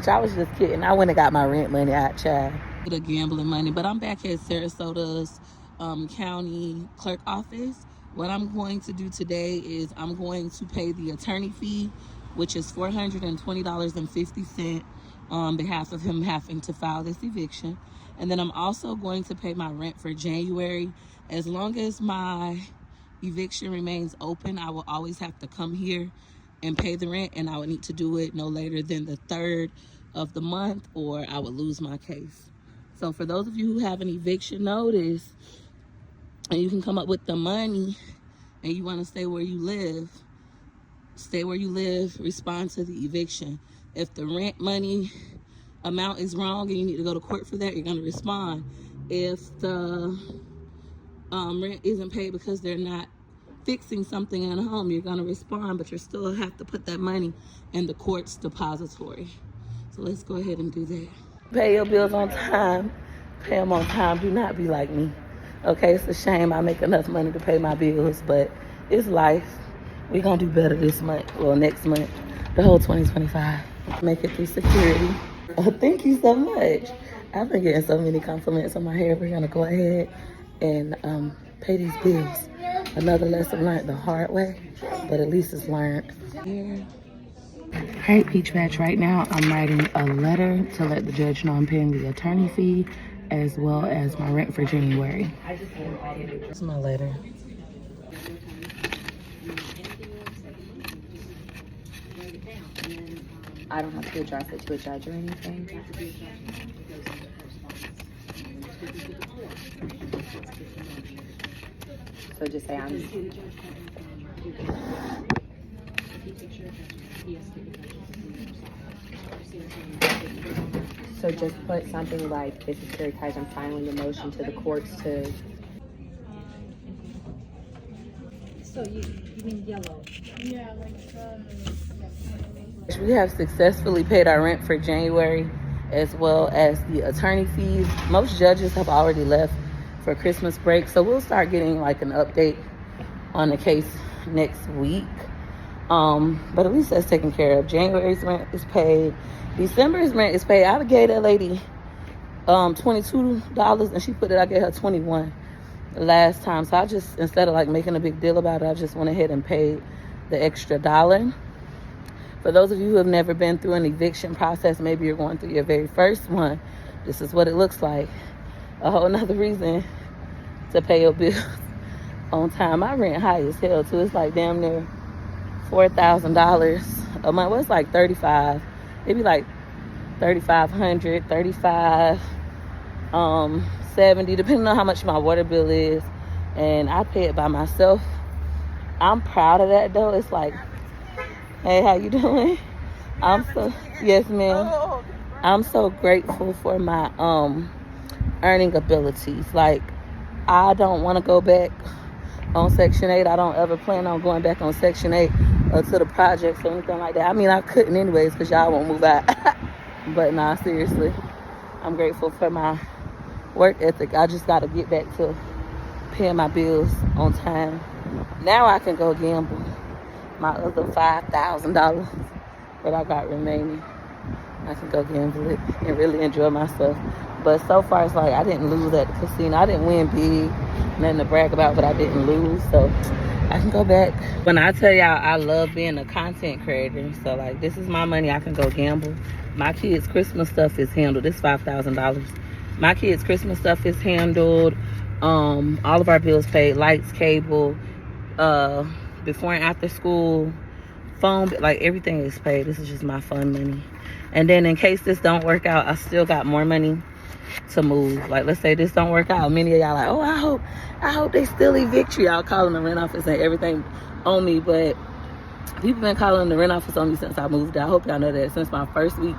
I was just kidding. I went and got my rent money out, child. The gambling money, but I'm back at Sarasota's county clerk office. What I'm going to do today is I'm going to pay the attorney fee, which is $420.50 on behalf of him having to file this eviction. And then I'm also going to pay my rent for January. As long as my eviction remains open, I will always have to come here and pay the rent, and I would need to do it no later than the 3rd of the month, or I would lose my case. So for those of you who have an eviction notice and you can come up with the money and you want to stay where you live, respond to the eviction. If the rent money amount is wrong and you need to go to court for that, you're going to respond. If the rent isn't paid because they're not fixing something in a home, you're going to respond, but you still have to put that money in the court's depository. So let's go ahead and do that. Pay your bills on time. Pay them on time. Do not be like me. Okay, it's a shame I make enough money to pay my bills, but it's life. We're going to do better this month, well, next month, the whole 2025. Make it through security. Oh, thank you so much. I've been getting so many compliments on my hair. We're going to go ahead and pay these bills. Another lesson learned the hard way, but at least it's learned. Here. All right, Peach Batch, right now I'm writing a letter to let the judge know I'm paying the attorney fee as well as my rent for January. This is my letter. I don't have to address it to a judge or anything. So just say I'm... So just put something like, this is securitized, I'm filing a motion to the courts to... So you mean yellow? Yeah, like We have successfully paid our rent for January as well as the attorney fees. Most judges have already left for Christmas break, so we'll start getting like an update on the case next week. But at least that's taken care of. January's rent is paid. December's rent is paid. I gave that lady $22 and she put it, I gave her $21 last time. So I just, instead of like making a big deal about it, I just went ahead and paid the extra $1. For those of you who have never been through an eviction process, maybe you're going through your very first one, this is what it looks like. A whole nother reason to pay your bills on time. My rent high as hell too. It's like damn near $4,000 a month. Well, it's like 35, maybe like 3,500, 35, 70, depending on how much my water bill is. And I pay it by myself. I'm proud of that though. It's like, hey, how you doing? Yes, ma'am. I'm so grateful for my earning abilities. Like, I don't want to go back on Section 8. I don't ever plan on going back on Section 8 or to the projects or anything like that. I mean, I couldn't anyways because y'all won't move out. But nah, seriously, I'm grateful for my work ethic. I just got to get back to paying my bills on time. Now I can go gamble my other $5,000 that I got remaining. I can go gamble it and really enjoy myself. But so far, it's like I didn't lose at the casino. I didn't win big, nothing to brag about, but I didn't lose. So I can go back. When I tell y'all I love being a content creator, so like this is my money, I can go gamble. My kids' Christmas stuff is handled. It's $5,000. My kids' Christmas stuff is handled. All of our bills paid, lights, cable, before and after school, phone, like everything is paid. This is just my fun money. And then in case this don't work out, I still got more money to move. Like, let's say this don't work out. Many of y'all like, oh, I hope they still evict you. Y'all calling the rent office and everything on me. But people been calling the rent office on me since I moved out. I hope y'all know that. Since my first week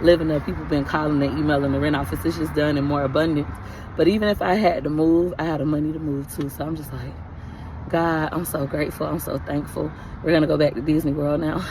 living there, people been calling and emailing the rent office. It's just done in more abundance. But even if I had to move, I had the money to move too. So I'm just like, God, I'm so grateful. I'm so thankful. We're going to go back to Disney World now.